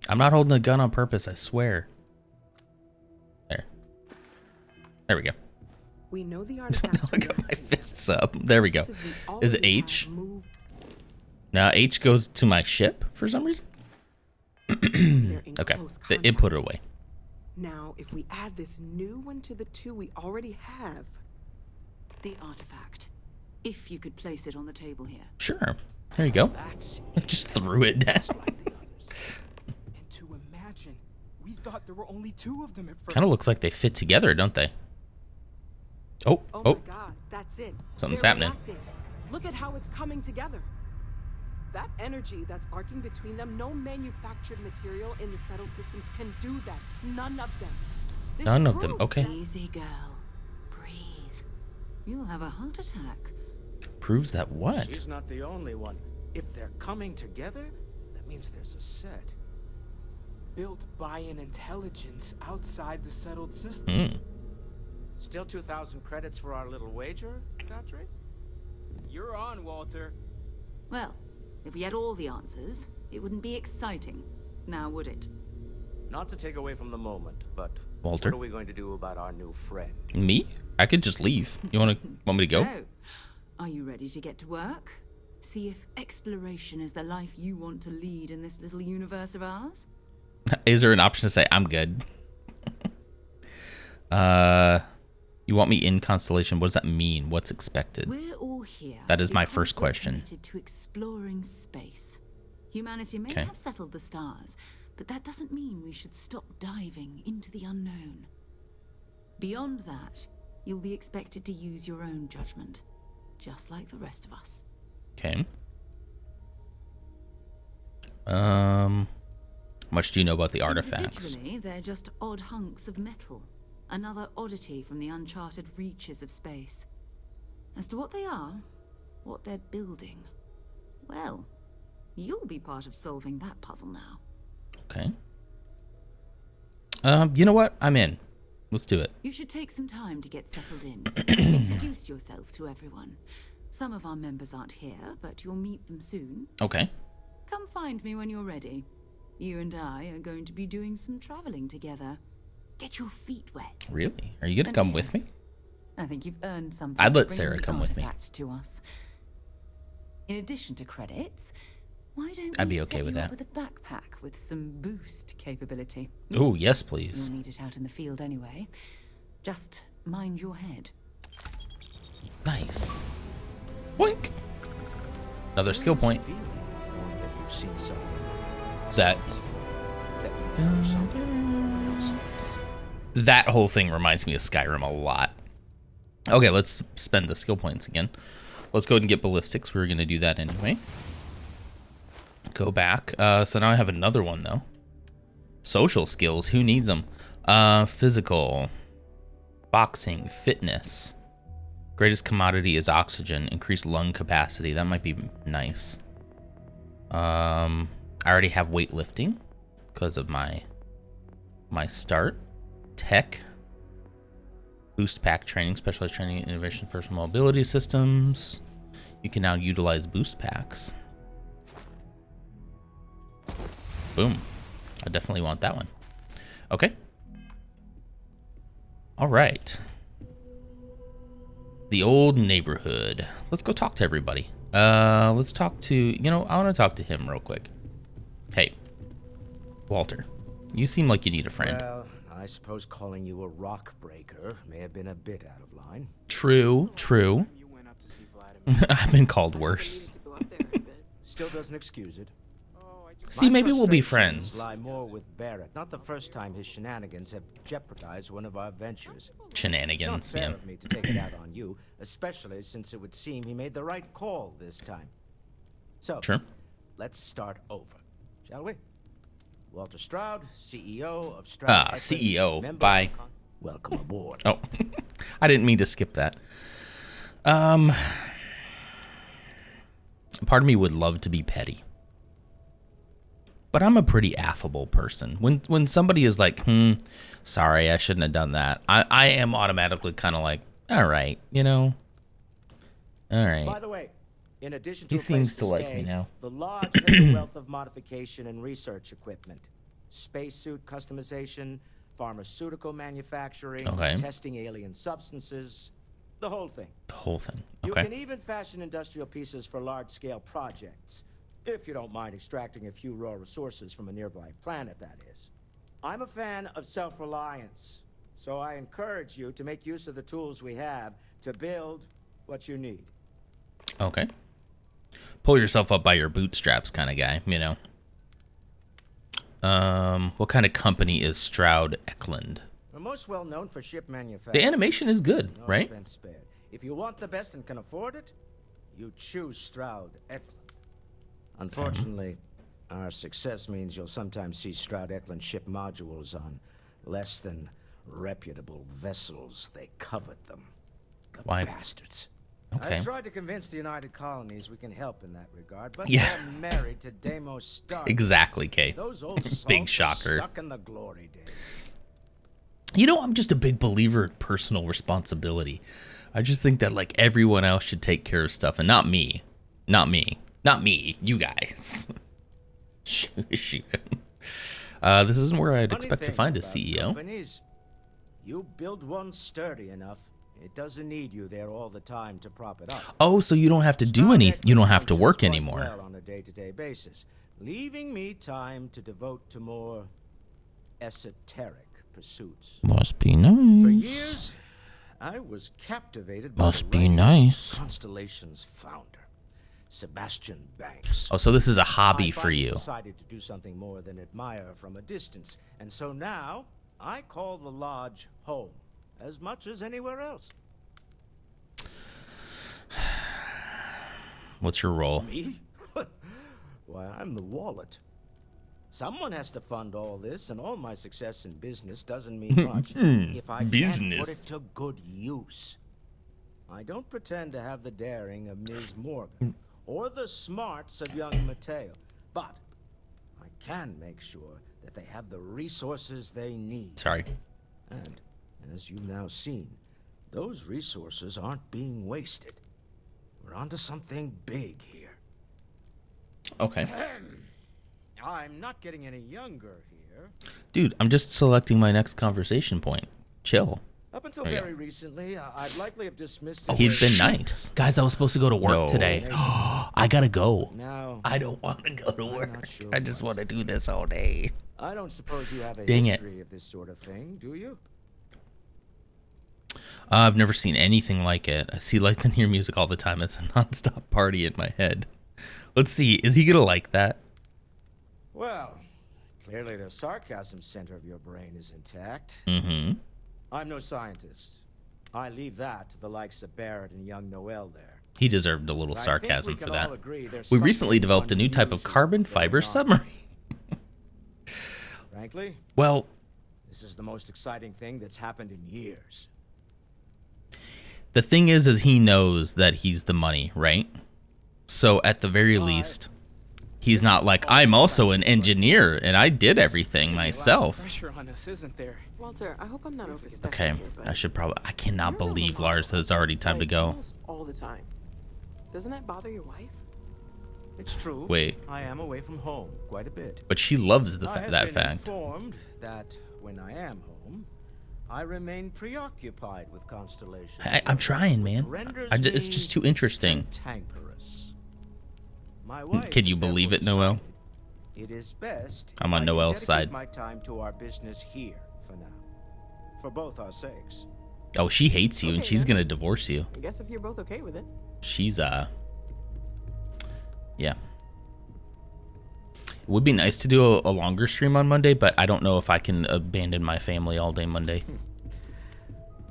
I'm not holding a gun on purpose, I swear. There. There we go. We know the artifacts. I got my fists up. There we go. Is it H? No, H goes to my ship for some reason. Okay, it put it away. Now, if we add this new one to the two we already have. The artifact. If you could place it on the table here. Sure. There you go. Just threw it down. And to imagine, we thought there were only two of them at first. Kind of looks like they fit together, don't they? Oh, Oh my God, that's it. Something's They're happening. reacting. Look at how it's coming together. That energy that's arcing between them, no manufactured material in the settled systems can do that. None of them. This None of them. proves Okay. that- Easy, girl. Breathe. You'll have a heart attack. Proves that what? She's not the only one. If they're coming together, that means there's a set. Built by an intelligence outside the settled systems. Still 2,000 credits for our little wager, Godfrey? You're on, Walter. Well, if we had all the answers, it wouldn't be exciting. Now, would it? Not to take away from the moment, but Walter? what are we going to do about our new friend? Me? I could just leave. You want me to go? So, are you ready to get to work? See if exploration is the life you want to lead in this little universe of ours? Is there an option to say I'm good? You want me in Constellation? What does that mean? What's expected? We're all here. That is my because first we're question. Committed to exploring space. Humanity may Okay. have settled the stars, but that doesn't mean we should stop diving into the unknown. Beyond that, you'll be expected to use your own judgment, just like the rest of us. Okay. How much do you know about the artifacts? Individually, they're just odd hunks of metal. Another oddity from the uncharted reaches of space. As to what they are, what they're building, well, you'll be part of solving that puzzle now. Okay. You know what? I'm in. Let's do it. You should take some time to get settled in. Introduce yourself to everyone. Some of our members aren't here, but you'll meet them soon. Okay. Come find me when you're ready. You and I are going to be doing some traveling together. Get your feet wet. Really? Are you gonna come with me? I think you've earned something. I'd let bringing Sarah the come with me. artifact to us. In addition to credits, why don't I'd we be okay set with you up that. with a backpack with some boost capability? Oh, yes, please. You'll need it out in the field anyway. Just mind your head. Nice. Boink. Another skill point. That whole thing reminds me of Skyrim a lot. Okay, let's spend the skill points again. Let's go ahead and get ballistics. We were going to do that anyway. Go back. So now I have another one, though. Social skills. Who needs them? Physical. Boxing. Fitness. Greatest commodity is oxygen. Increased lung capacity. That might be nice. I already have weightlifting because of my start. Tech. Boost pack training, specialized training, innovation, personal mobility systems. You can now utilize boost packs. Boom. I definitely want that one. Okay. All right. The old neighborhood. Let's go talk to everybody. Let's talk to, you know, I want to talk to him real quick. Hey, Walter, you seem like you need a friend. Well, I suppose calling you a rock breaker may have been a bit out of line. True, true. I've been called worse. Still doesn't excuse it. See, maybe we'll be frustrations friends. lie more with Barrett. Not the first time his shenanigans have jeopardized one of our ventures. Shenanigans, Not fair yeah. of me to take it out on you, especially since it would seem he made the right call this time. So, Sure. let's start over, shall we? Walter Stroud, CEO of Stroud. CEO. member Bye. of Con- Welcome aboard. Oh, I didn't mean to skip that. Part of me would love to be petty, but I'm a pretty affable person. When somebody is like, sorry, I shouldn't have done that, I am automatically kind of like, all right, you know, all right. By the way, in addition to He a place seems to like stay, me now. the lodge has a wealth of modification and research equipment, spacesuit customization, pharmaceutical manufacturing, Okay. testing alien substances, the whole thing. The whole thing. You Okay. can even fashion industrial pieces for large-scale projects, if you don't mind extracting a few raw resources from a nearby planet, that is. I'm a fan of self-reliance, so I encourage you to make use of the tools we have to build what you need. Okay. Pull yourself up by your bootstraps kind of guy, you know. What kind of company is Stroud Eklund? We're most well known for ship manufacturing. The animation is good, No right? expense spared. If you want the best and can afford it, you choose Stroud Eklund. Unfortunately, our success means you'll sometimes see Stroud Eklund ship modules on less than reputable vessels. They covet them. The Why? bastards. Okay. I tried to convince the United Colonies we can help in that regard, but Yeah. they're married to Deimos Star. Exactly, Kay. Those old Big salts are shocker. Stuck in the glory days. You know, I'm just a big believer in personal responsibility. I just think that like everyone else should take care of stuff, and not me. Not me. Not me. You guys. Shoot. This isn't where I'd Funny expect to thing find a about CEO. companies, you build one sturdy enough, it doesn't need you there all the time to prop it up. Oh, so you don't have to do anything. You don't have to Functions work quite anymore. well on a day-to-day basis, leaving me time to devote to more esoteric pursuits. Must be For nice. years, I was captivated by Must the be writings of nice. Constellation's founder, Sebastian Banks. Oh, so this is a hobby I for finally you. decided to do something more than admire from a distance, and so now I call the lodge home as much as anywhere else. What's your role? Me? Why, I'm the wallet. Someone has to fund all this, and all my success in business doesn't mean much if I can't put Business. it to good use. I don't pretend to have the daring of Ms. Morgan or the smarts of young Mateo, but I can make sure that they have the resources they need. Sorry. And, as you've now seen, those resources aren't being wasted. We're onto something big here. Okay. I'm not getting any younger here. Dude, I'm just selecting my next conversation point. Chill. Up until There you very recently, I'd likely have dismissed. He'd been nice. Guys, I was supposed to go to work today. I gotta go. Now, I don't want to go to I'm work. not sure I just want to do this all day. I don't suppose you have a Dang it. history of this sort of thing, do you? I've never seen anything like it. I see lights and hear music all the time. It's a nonstop party in my head. Let's see. Is he gonna like that? Well, clearly the sarcasm center of your brain is intact. Mm-hmm. I'm no scientist. I leave that to the likes of Barrett and young Noel there. He deserved a little But I think sarcasm we for can that. all agree there's We recently something developed a new type of unusual carbon going fiber on. submarine. Frankly, Well, this is the most exciting thing that's happened in years. the thing is he knows that he's the money, right? So at the very least, he's not like, I'm also an engineer and I did everything myself. Pressure on us, isn't there? Walter, I hope I'm not overstepping Okay, here, but I should probably. I cannot you're around believe the Lars mom, has already time to like, go. almost all the time. Doesn't that bother your wife? It's true. Wait. I am away from home quite a bit. But she loves I have that been fact. informed that when I am home, I remain preoccupied with constellations. I'm trying, man. renders It's me just too interesting. cantankerous. My wife Can you has believe it, therefore Noel? decided it is best I'm if on I Noel's dedicate side. my time to our business here for now, for both our sakes. Oh, she hates you and Okay, she's then. gonna divorce you. I guess if you're both okay with it. She's yeah. It would be nice to do a longer stream on Monday, but I don't know if I can abandon my family all day Monday.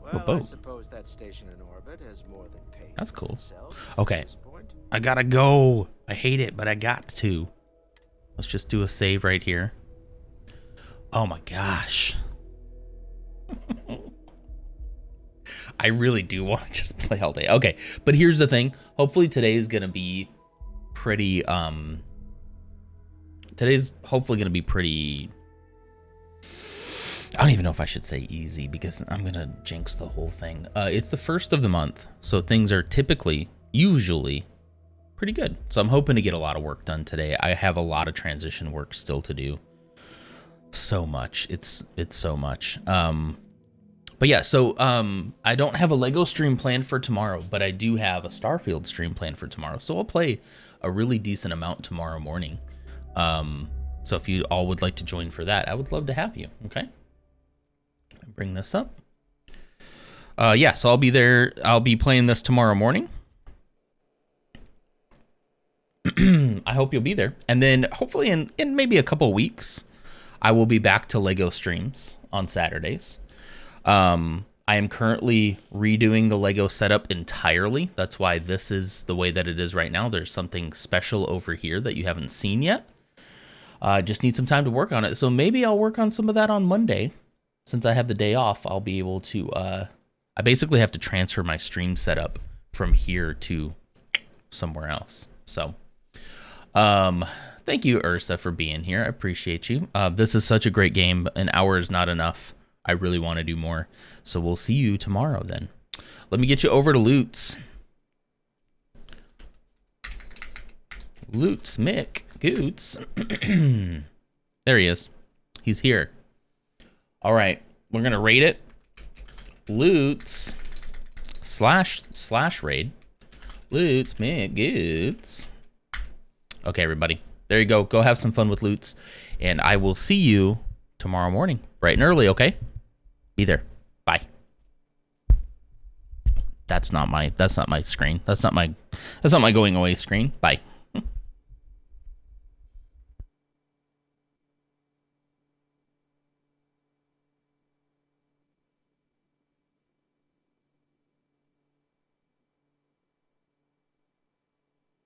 Well, I boat. suppose that station in orbit has more than paid That's for cool. itself Okay. at this point. I gotta go. I hate it, but I got to. Let's just do a save right here. Oh my gosh. I really do want to just play all day. Okay, but here's the thing. Hopefully today is gonna be pretty today's hopefully gonna be pretty, I don't even know if I should say easy because I'm gonna jinx the whole thing. It's the first of the month, so things are usually pretty good. So I'm hoping to get a lot of work done today. I have a lot of transition work still to do. So much. It's so much. But yeah, so I don't have a Lego stream planned for tomorrow, but I do have a Starfield stream planned for tomorrow. So I'll play a really decent amount tomorrow morning. So if you all would like to join for that, I would love to have you. Okay. Bring this up. Yeah, so I'll be there. I'll be playing this tomorrow morning. I hope you'll be there. And then hopefully in maybe a couple weeks, I will be back to Lego streams on Saturdays. I am currently redoing the Lego setup entirely. That's why this is the way that it is right now. There's something special over here that you haven't seen yet. Just need some time to work on it. So maybe I'll work on some of that on Monday. Since I have the day off, I'll be able to, I basically have to transfer my stream setup from here to somewhere else. So, thank you, Ursa, for being here. I appreciate you. This is such a great game. An hour is not enough. I really want to do more. So we'll see you tomorrow then. Let me get you over to Loots. Loots, Mick, Goots. There he is. He's here. All right, we're gonna rate it. Loots / raid. Loots, Mick, Goots. Okay, everybody. There you go. Go have some fun with Loots, and I will see you tomorrow morning, bright and early. Okay. Be there. Bye. That's not my screen. That's not my going away screen. Bye.